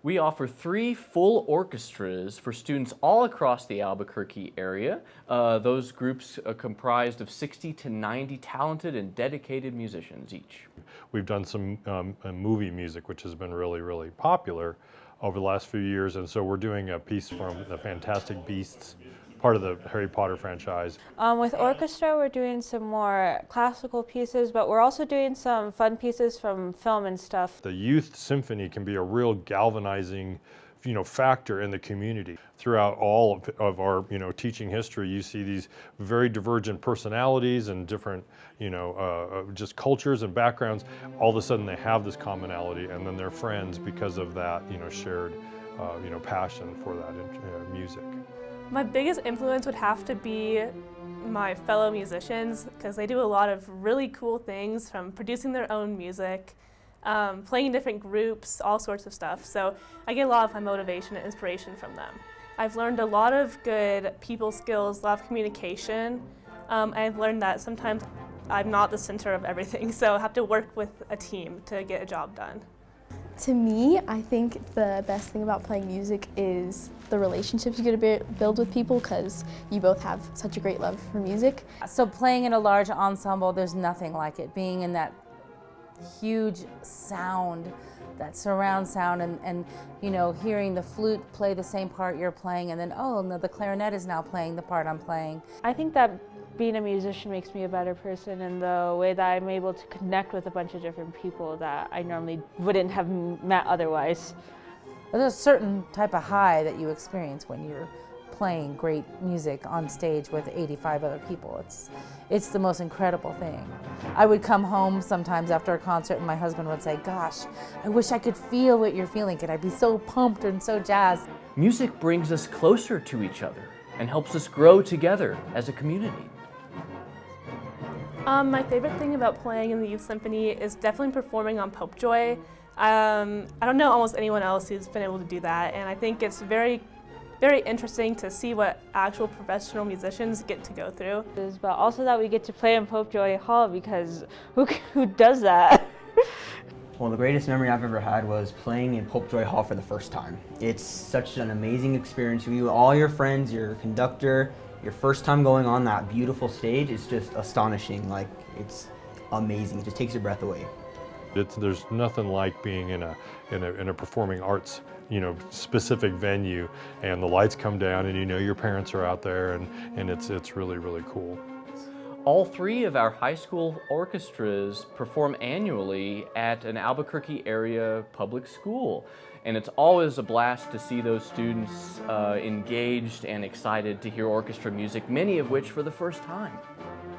We offer 3 full orchestras for students all across the Albuquerque area. Those groups are comprised of 60 to 90 talented and dedicated musicians each. We've done some movie music, which has been really popular over the last few years, and so we're doing a piece from the Fantastic Beasts, part of the Harry Potter franchise. With orchestra, we're doing some more classical pieces, but we're also doing some fun pieces from film and stuff. The youth symphony can be a real galvanizing, factor in the community. Throughout all of our, teaching history, you see these very divergent personalities and different, just cultures and backgrounds. All of a sudden, they have this commonality, and then they're friends because of that, shared, passion for that music. My biggest influence would have to be my fellow musicians, because they do a lot of really cool things, from producing their own music, playing in different groups, all sorts of stuff. So I get a lot of my motivation and inspiration from them. I've learned a lot of good people skills, a lot of communication. I've learned that sometimes I'm not the center of everything, so I have to work with a team to get a job done. To me, I think the best thing about playing music is the relationships you get to build with people, because you both have such a great love for music. So playing in a large ensemble, there's nothing like it. Being in that huge sound, that surround sound, and hearing the flute play the same part you're playing, and then, oh no, the clarinet is now playing the part I'm playing. I think that being a musician makes me a better person in the way that I'm able to connect with a bunch of different people that I normally wouldn't have met otherwise. There's a certain type of high that you experience when you're playing great music on stage with 85 other people. It's the most incredible thing. I would come home sometimes after a concert and my husband would say, gosh, I wish I could feel what you're feeling. Could I be so pumped and so jazzed? Music brings us closer to each other and helps us grow together as a community. My favorite thing about playing in the youth symphony is definitely performing on Popejoy. I don't know almost anyone else who's been able to do that, and I think it's very interesting to see what actual professional musicians get to go through. But also that we get to play in Popejoy Hall, because who does that? Well, the greatest memory I've ever had was playing in Popejoy Hall for the first time. It's such an amazing experience with you, all your friends, your conductor. Your first time going on that beautiful stage is just astonishing. Like, it's amazing. It just takes your breath away. There's nothing like being in a performing arts, specific venue, and the lights come down, and your parents are out there, and it's really cool. All 3 of our high school orchestras perform annually at an Albuquerque area public school. And it's always a blast to see those students engaged and excited to hear orchestra music, many of which for the first time.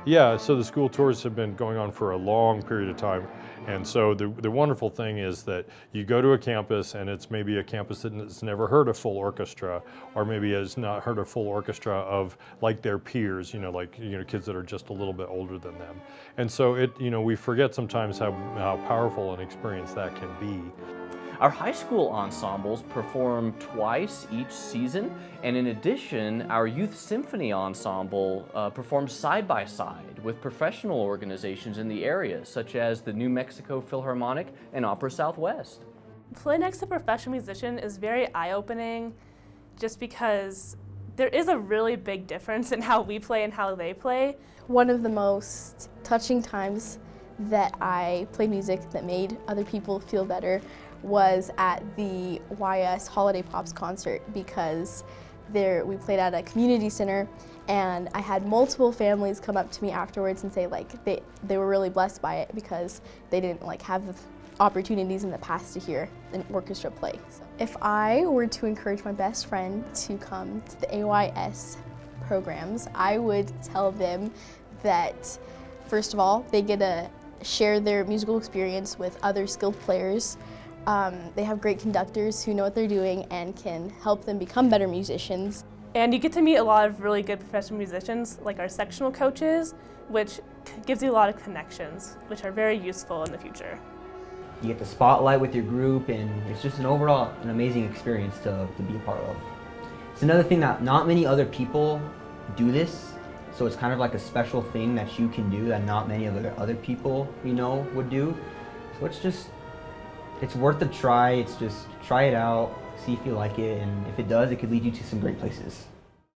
Yeah, so the school tours have been going on for a long period of time. And so the wonderful thing is that you go to a campus, and it's maybe a campus that's never heard a full orchestra, or maybe has not heard a full orchestra of like their peers, kids that are just a little bit older than them. And so we forget sometimes how powerful an experience that can be. Our high school ensembles perform twice each season, and in addition, our youth symphony ensemble performs side by side with professional organizations in the area, such as the New Mexico Philharmonic and Opera Southwest. Playing next to a professional musician is very eye-opening, just because there is a really big difference in how we play and how they play. One of the most touching times that I played music that made other people feel better was at the YS Holiday Pops concert, because we played at a community center, and I had multiple families come up to me afterwards and say they were really blessed by it, because they didn't have the opportunities in the past to hear an orchestra play. So if I were to encourage my best friend to come to the AYS programs, I would tell them that, first of all, they get to share their musical experience with other skilled players. They have great conductors who know what they're doing and can help them become better musicians. And you get to meet a lot of really good professional musicians, like our sectional coaches, which gives you a lot of connections, which are very useful in the future. You get the spotlight with your group, and it's just an amazing experience to be a part of. It's another thing that not many other people do this, so it's kind of like a special thing that you can do that not many other people would do. So it's it's worth a try. It's just try it out, see if you like it, and if it does, it could lead you to some great places.